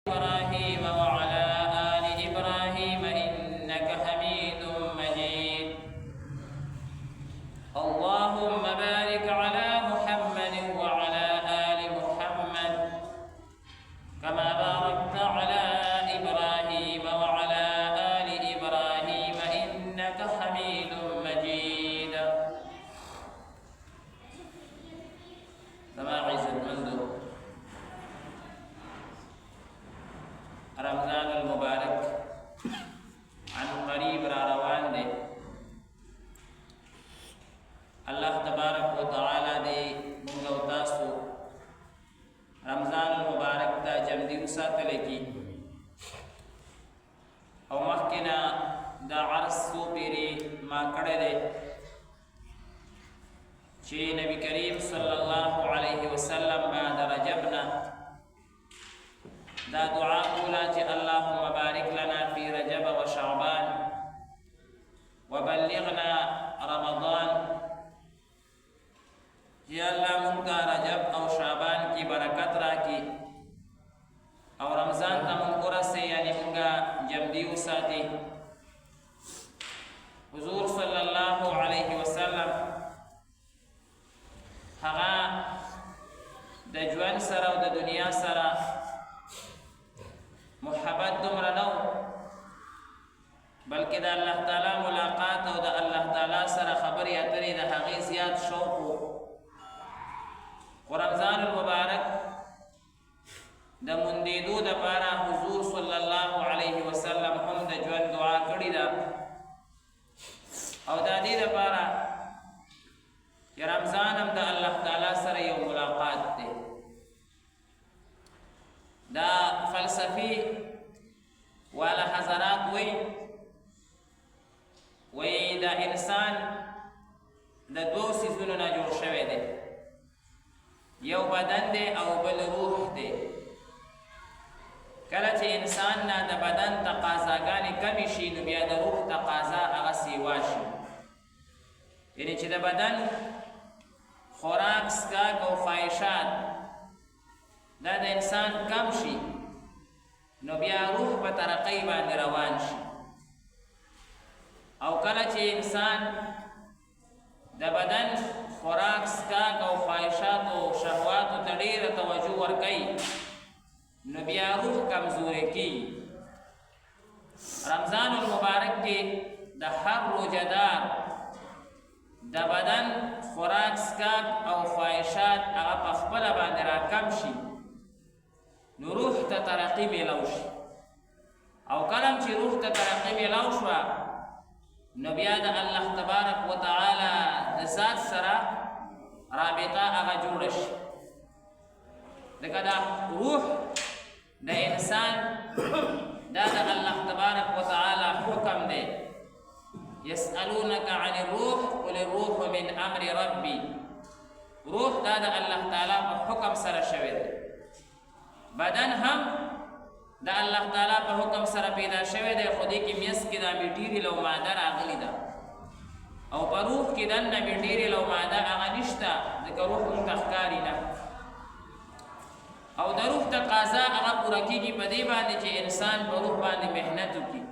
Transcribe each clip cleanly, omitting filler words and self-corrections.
إبراهيم وعلى آل إبراهيم إنك حميد مجيد. اللهم بارك على محمد وعلى آل محمد كما باركت على إبراهيم وعلى آل إبراهيم إنك حميد مجيد. سماعز المنذر رمضان المبارك عن قريب روان دے. اللہ تبارک و تعالی دے منگو تاسو رمضان المبارک دا جمدیو ساتلے کی او مخکنا دا عرص سو پیری ما کڑے دے چی نبی کریم صلی اللہ علیہ وسلم بعد رجبنا دا دعا قولا چی اللهم بارک لنا فی رجب و شعبان وبلغنا رمضان. یا اللہ منکا رجب او شعبان کی برکت را کی او رمضان تا منکر سے یعنی منکا جمدیو ساتی. حضور صلی اللہ علیہ وسلم حقا دا جوان سرا و دا دنیا سرا محبت دمرا نو بلکہ دا اللہ تعالی ملاقات او دا اللہ تعالی سر خبر اتری دا حقی زیاد شوق و رمضان المبارک دا مندیدو دا پارا حضور صلی اللہ علیہ وسلم ہم دا جوان دعا کری دا او دا دی دا پارا یا رمضان ہم دا اللہ تعالی سر یو ملاقات دے. دا فلسفی والا حضرات وی دا انسان دا دو سیزونو نا جوڑ شوے دے، یو بدن دے او بل روح دے. کله چې انسان نا دا بدن تقاضاګانې کمی شي نو بیا د روح تقاضا هغه سیوا شي. یعنی چې د بدن خوراک څښاک او خواهشات دا د انسان کم شي نو بیا روح په ترقۍ باندې روان شي. او کله چې انسان د بدن خوراک څښاک او خواهشات او شهواتو ته ډېره توجه ورکوي نو بیا روح کمزوری کیږي. رمضان المبارک کې د هر روزهدار د بدن خوراک څښاک او خواهشات هغه په خپله باندې راکم شي نو روح ته ترقی میلاو شي. او کلم چې روح ته ترقی میلاو شوه نو بیا د الله تبارک و تعالی د ذات سره رابطه هغه جوړه شي. لکه دا روح د انسان دا د الله تبارک و تعالی حکم دی. یسألونک عن الروح قل الروح من امر ربی. روح دا د الله تعالی په حکم سره شوی دی. بدن هم دا الله تعالی په حکم سره پیدا شوی دی، خو دې کې میس کې دا میټیریل او ماده راغلی ده او په روح کې دننه میټیریل او ماده هغه نشته، ځکه روح موږ ته ښکاري نه. او د روح تقاضا هغه پوره کېږي په دې باندې چې انسان په روح باندې محنت وکړي.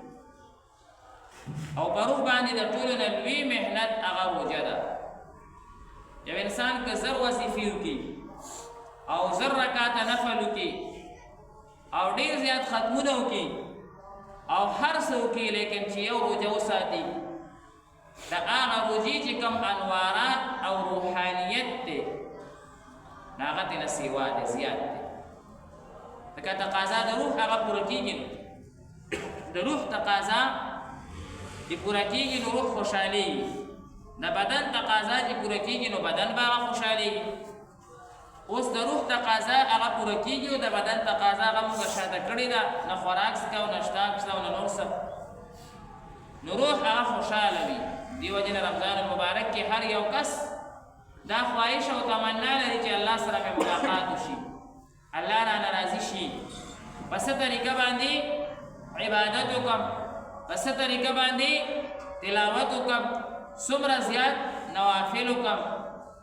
او په روح باندې د ټولو نه لوی محنت هغه روژه ده. یو انسان که زر وظیفې وکړي او زر رکعاته نفل وکړي او ډیر زیات ختمونه وکړي او هر څه وکړي لیکن چې یو روژه وساتي د هغه روژې چې کوم انوارات او روحانیت دی نو هغه ترې نه سیوا دی، زیات دی. ځکه تقاضا د روح هغه پوره کېږي. د روح تقاضا چې پوره کېږي نو روح خوشحالېږي. د بدن تقاضا چې پوره کېږي نو بدن به هغه خوشحالېږي. اوس د روح تقاضا هغه پوره کېږي او د بدن تقاضا هغه موږ شاته کړې ده، نه خوراک څکو نه شتاک څکو نه نور څه، نو روح هغه خوشحاله وي. دې وجې نه رمضان المبارک کې هر یو کس دا خواهش او تمنا لري چې الله سره مې ملاقات وشي، الله رانه راضي شي. په څه طریقه باندې عبادت وکړم، په څه طریقه باندې تلاوت وکړم، څومره زیات نوافل وکړم،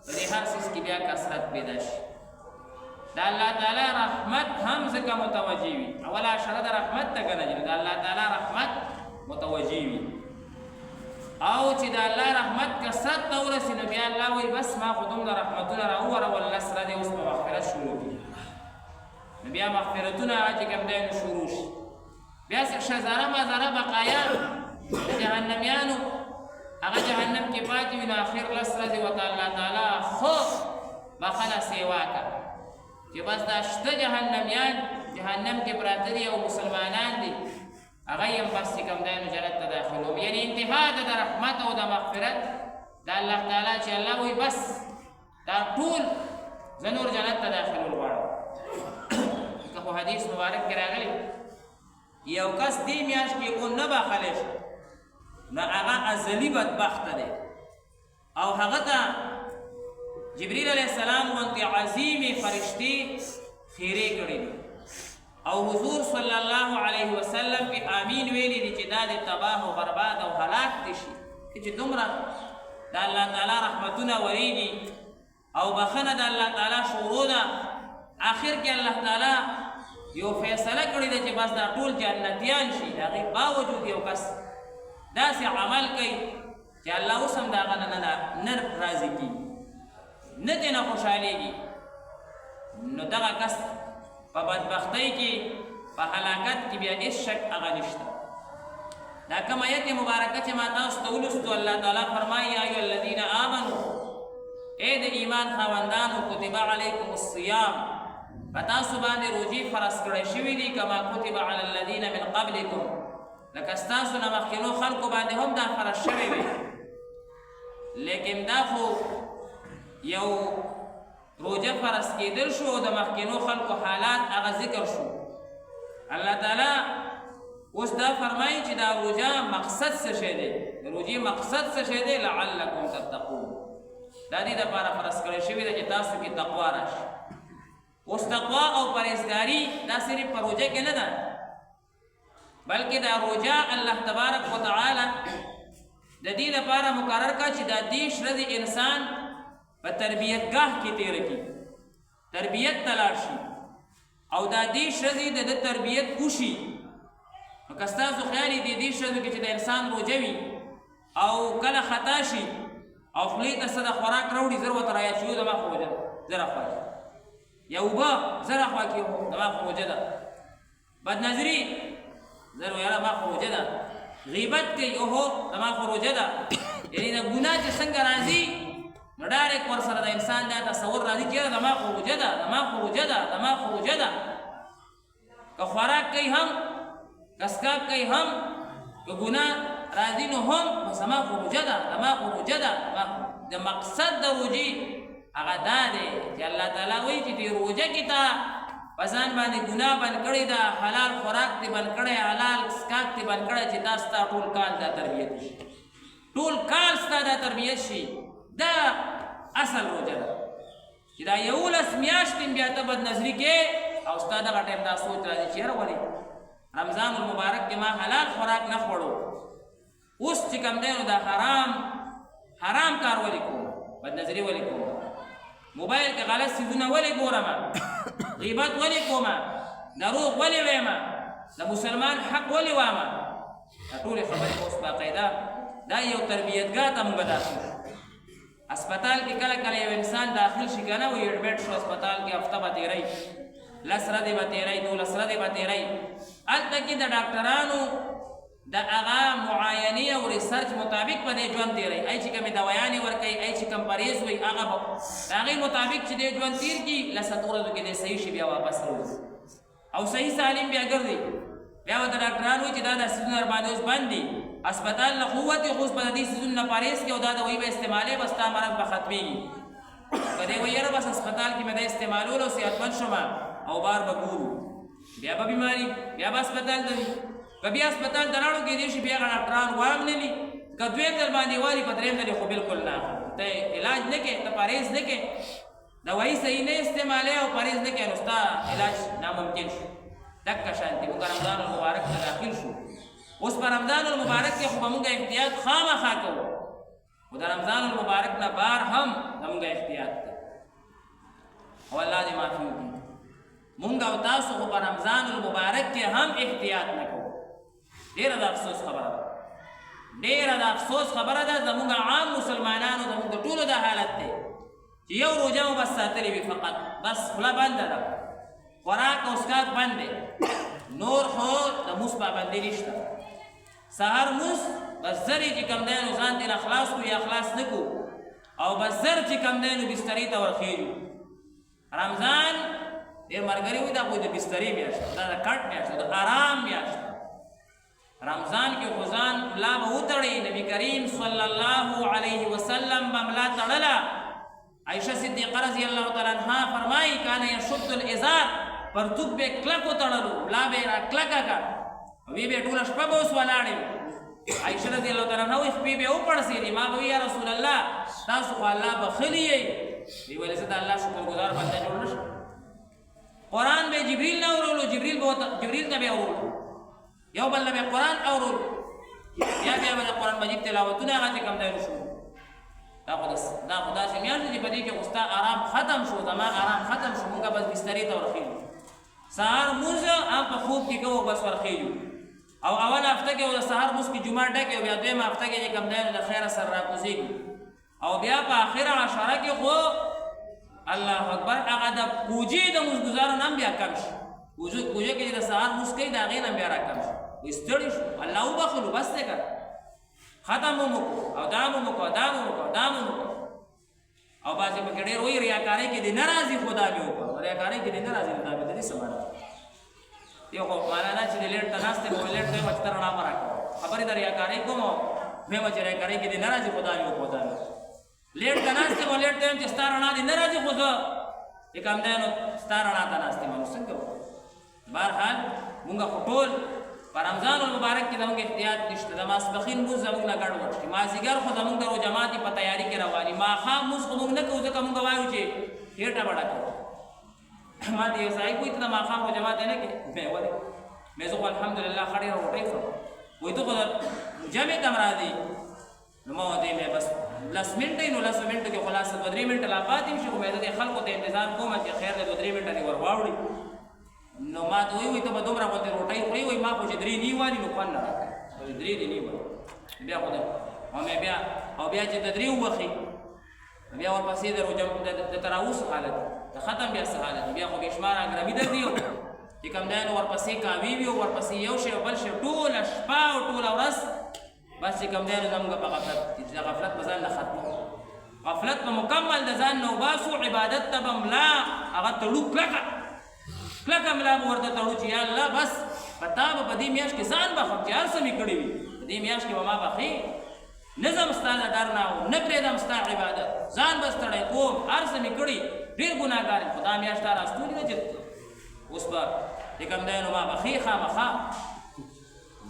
په دې هر څیز کې بیا کثرت پیدا شي. دا الله تعالی رحمت هم ځکه متوجه وي اوله اشاره د رحمت ته کنه چې دا الله تعالی رحمت متوجه وي او چې دا الله رحمت کثرت ته ورسي نو بیا الله وایي بس ما خو دومره رحمتونه راوورول سره دی اوس په مغفرت شروع کړي نو بیا مغفرتونه چې کوم دی نو شروع شي بیا شزاره مزاره بقایان جهنمیانو هغه جهنم کې پاتې وي نو اخر لس ورځې ورته الله تعالی خو بخنه سیوا کا چې بس دا شته جهنمیان جهنم کې پراته دي او مسلمانان دي هغه یې بس چې کوم دی نو جنت ته داخلوم یعنی انتها د رحمت او د مغفرت د الله تعالی چې الله وایي بس دا ټول زه نور جنت ته داخلول غواړم که خو حدیث مبارک کې راغلی یو کس دې میاشت کې او نه بخلی شي نو هغه ازلي بدبخت دی او هغه ته جبريل علیہ السلام غونتی عظیمی فرشتی خیره کړی دي او حضور صلی الله علیه وسلم پی آمین ویلی دی چې دا د تباه و برباد او هلاک دي شي چې دومره د الله تعالی رحمتونه وریږي او بخنه د الله تعالی شروع ده آخر کې الله تعالی یو فیصله کړی دی چې بس دا ټول جنتیان شي هغې باوجود یو کس داسې عمل کوي چې الله اوس هم د هغه نه راضي کېږي نه ترې نه خوشحالېږي نو دغه کس په بدبختۍ کې په هلاکت کې بیا هېڅ شک هغه نشته دا کوم آیت مبارکه چې ما تاسو ته ولوستو الله تعالی فرمایي یا ایها الذین آمنوا ای د ایمان خاوندانو کتب علیکم الصیام په تاسو باندې روژې فرض کړی شوي دي کما کتب علی الذین من قبلکم لکه ستاسو نه مخکینو خلکو باندې هم دا فرض شوی وي لیکن دا خو یو روجه فرض کېدل شو د مخکینو خلکو حالات هغه ذکر شو الله تعالی اوس دا فرمایي چې دا روجه مقصد څه شی دی د روجې مقصد څه شی دی لعلکم تتقون دا دې دپاره فرض کړی شوي ده چې تاسو کې تقوا راشي اوس تقوا او پرهیزګاري دا صرف په روجه کې نه ده بلکې دا روجه الله تبارک وتعالی د دې لپاره مقرر کړه چې دا دېرش ورځې انسان په تربیتګاه کې تېره کړي تربیت ته لاړ شي او دا دېرش ورځې د تربیت وشي نو که ستاسو خیال یې دې دېرش ورځو کې چې د انسان روژه وي او کله خطا شي او خولې ته څه د خوراک راوړي زر ورته رایاد شي زما خو روژه ده زر اخوا کړي یا اوبه زر اخوا کړي زما خو روژه ده بدنظري زر ویاره ما خو روژه ده غیبت کوي اوهو زما خو روژه ده یعنې د ګناه چې څنګه راځي نو ډایرک ورسره د انسان دا تصور راځي چې یاره زما خو روژه ده زما خو روژه ده زما خو روژه ده که خوراک کوي هم که څښاک کوي هم که ګناه راځي نو هم زما خو روژه ده زما خو روژه ده د مقصد د روژې هغه دا دی چې الله تعالی وایي چې دې روژه کې ته په ځان باندې ګناه بند کړې ده حلال خوراک دې بند کړی حلال څښاک دې بند کړی چې دا ستا ټول کال دا تربیت شي ټول کال ستا دا تربیت شي دا اصل روژه ده چې دا 11 میاشتې بیا ته بدنظري کې او ستا دغه ټایم دا سوچ راځي چې یاره ولې رمضان المبارک کې ما حلال خوراک نه خوړو اوس چې کوم دی نو دا حرام کار ولې کوم بدنظري ولې کوم موبایل کې غلط څیزونه ولې ګورم غیبت ولې کوم دروغ ولې وایم د مسلمان حق ولې وایم دا ټولې خبرې اوس باقاعده دا یو تربیتګاه ته موږ داخل اسپتال کې کله کله یو انسان داخل شي که نه وي ایډمټ شو اسپتال کې هفته به تېروي 10 ورځې به تېروي 12 ورځې به تېروي هلته کې د ډاکټرانو د هغه معاینې او ریسرچ مطابق په دې ژوند تېروي ای چې کومې دوایانې ورکوي ای چې کوم پرهیز وي هغه به د هغې مطابق چې دې ژوند تېر کړي 10 ورځو کې دې صحیح شي بیا واپس راوځي او صحیح سالم بیا ګرځي بیا ورته ډاکټران وایي چې دا څیزونه ورباندې اوس بند دي اسپتال نه خو وتې خو اوس به د دې څیزونو نه پرهیز کړي او دا دوایي به استعمالوي بس ستا مرض به ختمېږي که دی وایي یاره بس اسپتال کې مې دا استعمالولو صحتمند شم او بار به ګورو بیا به بیماري بیا به اسپتال ته ځي که بیا اسپتال ته لاړو کېدای شي بیا هغه ډاکټران وام نه لي که دویم ځل باندې والي په درېیم ځل خو بلکل نه ته علاج نه کوې ته پرهیز نه کوې دوایي صحیح نه استعمالوې او پرهیز نه کوې نو ستا علاج ناممکن شو دکه شانتې موږ رمضان المبارک ته داخل شو اوس په رمضان المبارک کې خو به موږ احتیاط خامخا کوو خو د رمضان المبارک نه بار هم زموږ احتیاط دی او الله دې معافي وکړي مونږ او تاسو خو په رمضان المبارک کې هم احتیاط نه کوو. ډېره د افسوس خبره ده، ډېره د افسوس خبره ده. زمونږ عام مسلمانانو زمونږ د ټولو دا حالت دی چې یو روژه مو بس ساتلې وي، فقط بس خوله بنده ده، خوراک او څښاک بند دی، نور خو د مونځ پابندي نشته. سهار مونځ بس زر یې چې کوم دی نو ځان ترې خلاص کړو یا خلاص نه کړو، او بس زر چې کوم دی نو بسترې ته ورخېږو. رمضان ډېر ملګري وایي دا خو د بسترې میاشت ده، دا د کټ میاشت ده، د آرام میاشت ده. رمضان کې خو ځان ملا به وتړئ. نبي کریم صلی الله علیه وسلم به ملا تړله. عائشہ صدیقه رضی الله تعالی عنها فرمایي کان یشد الازار، پرتوب به کلک وتړلو، ملا به را کلکه کا، وی به ټوله شپه به اوس ولاړې. عائشہ رضی الله تعالی عنها وایي شپې به وپړسېدې، ما به یا رسول الله تاسو خو الله بخلي یئ. وی ویل زه د الله شکرګزار بنده جوړ نه شم. قرآن به جبریل نه اورولو، جبریل ته به اورولو، یو بل به قرآن اورولو، بیا به د قرآن مجید تلاوتونه هغه چې کوم دی وشو. دا خو داسې میاشت دی چې په دې کې خو ستا آرام ختم شو، زما آرام ختم شو، مونږ بس بسترې ته ورخېږو. سهار مونځ هم په خوب کې کوو، بس ورخېږو. او اول هفته کې د سهار مونځ کې جمعه ډکې، او بیا دویمه هفته کې چې کوم دی نو د خیره سره راکوزېږو. او بیا په آخره عشره کې خو الله اکبر هغه د کوجې د مونځګزارو نه هم بیا کم شي. کوجه کې چې د سهار مونځ کوي د هغې نه بیا را کم شي. وایي ستړي شو، الله وبخلو، بس دی که ختم مو وکړو، او دا مو وکړو، دا مو وکړو، دا مو وکړو. او بعضې پکې ډېر وایي ریاکارۍ کې دې نه راځي خو دا مې وکړو. ریاکارۍ کې دې نه راځي نو دا مې د دې څه معنا ده؟ یو خو معنا دا چې د لیټ ته ناست یم، لیټ ته یم چې ته رڼا مه راکوه. خبرې د ریاکارۍ کوم او ویم چې ریاکارۍ کې دې نه راځي خو دا مې وکړو، دا مې لیټ ته ناست یم، لیټ ته یم چې ستا رڼا دې نه راځي خو زه چې کوم دی نو ستا رڼا ته ناست یم. نو څنګه وکړو؟ بهرحال مونږ خو ټول په رمضان المبارک کې زموږ احتیاط نشته. د ماسپښین مونځ زموږ نه ګډوډ شي، مازدیګر خو زموږ د روژهماتي په تیاري کې رواني، ماښام مونځ خو مونږ نه کوو ځکه مونږ وایو چې هېټه به ډکه کړو. ما ته یو سړی کوي ته د ماښام روژهمات نه کې؟ مې ولې مې زه خو الحمدلله ښه ډېره روټۍ خورم. وایي ته خو د جمع ته م راځي. نو ما ورته مې بس 10 منټه نو 10 منټو کې خلاصه 2-3 منټه لا پاتې شي، خو مې د خلکو ته انتظار کوم چې خیر دی 2-3 منټه دې ور واوړي. نو ما ته وایي ته به دومره غوندې روټۍ خورې؟ وایي ما خو چې 3 نه والي نو خوند نه راکوي. 3 دې نه والي بیا خو او بیا چې د 3 ووخي بیا ورپسې د تراوس حالت د ختم بیا څه حالت بیا خو بې شماره ګرمي درځي چې کوم دی نو ورپسې کاوي وي او ورپسې یو شی او بل شی ټوله شپه او ټوله ورځ بس چې کوم دی نو زموږ په غفلت چې د غفلت به ځان نه ختمو، غفلت به مکمل د ځان نه وباسو، عبادت ته به ملا هغه تړو کلکه ملا به ورته تړو چې یا الله بس په تا به په دې میاشت کې ځان بخم چې هر څه مې کړي وي، په دې میاشت کې به ما بخي نه ځم ستا د در نه او نه پرېږدم ستا عبادت، ځان به ستړی کوم، هر څه مې کړي ډېر ګناهګار یم، خو دا میاشت تا راستونې ده چې اوس به چې کوم دی نو ما بخي خامخا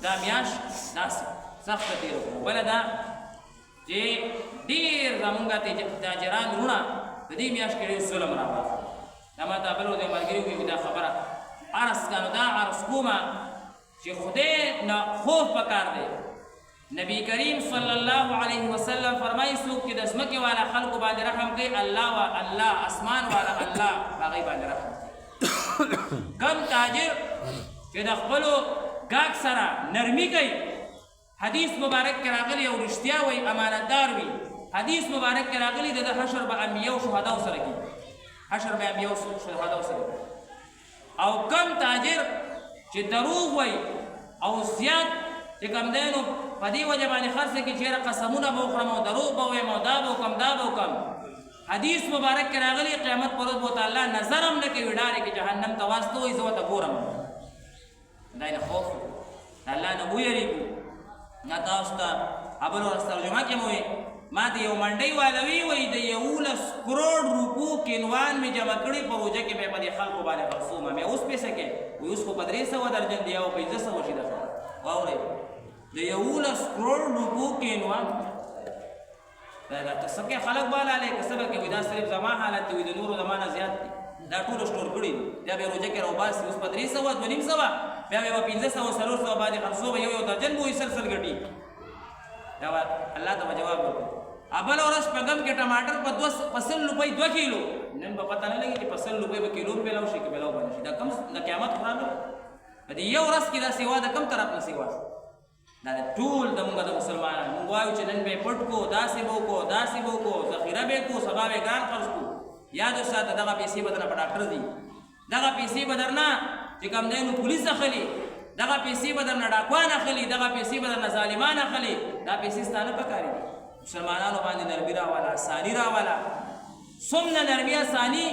دا میاشت داسې سخته تېره کړو. بله دا چې ډېر زمونږ تاجران وروڼه د دې میاشت کې ډېر ظلم راواخلي. دا ما ته بل ورځ یو ملګري وویل دا خبره عرض کړه، نو دا عرض کومه چې خدای نه خوف پکار دی. نبی کریم صلی الله علیه وسلم فرمایي څوک چې د ځمکې والا خلکو باندې رحم کوي الله اسمان والا الله هغوی باندې رحم کوي. کم تاجر چې د خپلو ګاګ سره نرمي کوي، حدیث مبارک کې راغلی او رښتیا وایي امانتدار وي، حدیث مبارک کې راغلی د حشر به انبیاو شهداو سره کېږي، حشر به انبیاو شهداو سره کېږي. او کم تاجر چې دروغ وایي او زیات چې کوم دی نو په دې وجه باندې خرڅه کې چېرې قسمونه به وخورم او دروغ به ویم او دا به وکړم دا به وکړم، حدیث مبارک کې راغلی قیامت پر ورځ به ورته الله نظر هم نه کوي، ډارې کې جهنم ته واسطه وایي زه ورته ګورم. دا یې نه خوف د الله نه ویرېږو. نه تاسو ته بله ورځ ترجمه کې مو وایي ما ته یو منډۍ والوي وایي د 11 کروڑ روپو کینوان مې جمع کړي په روژه کې بیا په دې خلکو باندې خرڅومه مې اوس پیسه کې وایي اوس خو په 300 درجن دی او 1500 شي. دا واورئ د 11 کروڑ روپو کینوان دا څه کې خلک بالا لې که څه به کوي دا صرف زما حالت دی د نورو زما نه زیات دی دا ټول سټور کړي دا بیا روژه کې راوباسي اوس په 300 250 بیا به 1500 400 باندې خرڅو به یو درجن به سلسل ګټي. دا الله ته جواب ورکړو. بله ورځ شپږم کې ټماټر په 200 روپۍ 2 کیلو نن په پته نه لګي چې په 100 روپۍ به کیلو پیلاو شي که پیلاو باندې شي دا کم د قیامت قرآن د یو ورځ کې دا سیوا د کم طرف نه سیوا دا ټول د موږ د مسلمانانو موږ وایو چې نن به پټ کو داسې به کو ذخیره به کو سبا به ګران خرڅ کو یاد وساته دغه پیسې به درنه په ډاکټر دي دغه پیسې به درنه چې کوم دی نو پولیس اخلي دغه پیسې به درنه ډاکوان اخلي دغه پیسې به درنه ظالمان اخلي دا پیسې ستانه پکاري دي مسلمانانو باندې نرمي راواله اساني راواله څومره نرمي اساني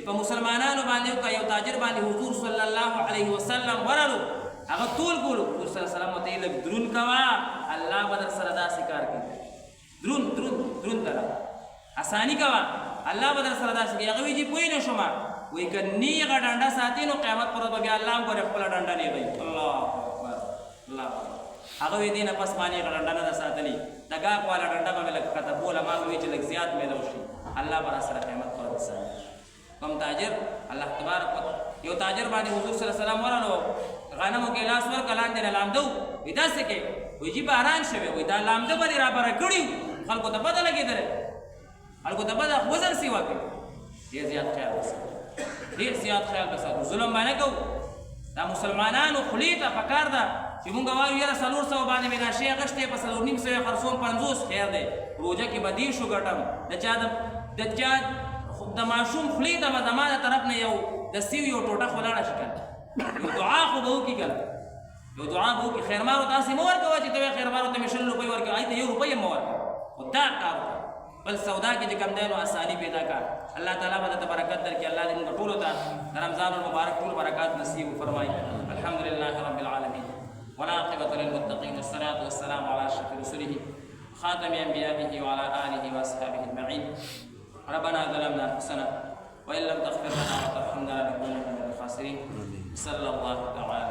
په مسلمانانو باندې یو تاجر باندې حضور صلی الله علیه وسلم ورلو هغه ټول ګورو حضور صلی الله علیه وسلم ته لږ درون کوا الله بدر سره داسې کار کوي درون ترا اساني کوا الله بدر سره داسې کوي هغه ویږي پوی نه شوما وای کني هغه ډانډا ساتي نو قیامت پر ورځ بیا الله غره خپل ډانډا نه وي الله اکبر الله هغه وی دینه پس باندې هغه ډانډا نه ساتلی دغه والا ډانډا به لکه کته بوله ما وی چې لږ زیات مې لوشي الله بر سره قیامت پر ورځ کوم تاجر الله تبارک یو تاجر باندې حضور صلی الله علیه وسلم ورانو غنمو کې لاس ور کلان دې لامدو ودا سکے وی جی باران شوه وی دا لامده باندې را بره کړی خلکو ته پته لګیدل خلکو ته پته وزن سی واکې دې زیات خیال وساتو ډیر زیات خیال وساتو ظلم باندې کو دا مسلمانانو خلیته پکار ده چې مونږ وایو یاره 400 باندې مې راشي غشته په 4.5 خرصوم 50 خیر ده روزه کې بدی شو ګټم د چا د ماشوم خلی د زمانه طرف نه یو د سیو یو ټوټه خلاړه شي کنه یو دعا خو به وکړي کنه یو دعا به وکړي خیر مارو تاسې مو ورکوه چې ته خیر مارو ته مې 100 روپۍ ورکوه هلته 1 روپۍ هم مه ورکوه خو دا کار وکړه بل سودا کې چې کوم دی نو اساني پیدا کړه الله تعالی به درته برکت درکړي الله دې موږ ټولو ته د رمضان المبارک ټول برکات نصیب وفرمایي الحمد لله رب العالمین والعاقبة للمتقين والصلاة والسلام على أشرف رسله خاتم أنبيائه وعلى آله وأصحابه أجمعين ربنا ظلمنا أنفسنا وإن لم تغفر لنا وترحمنا لنكونن من الخاسرين صلى الله تعالى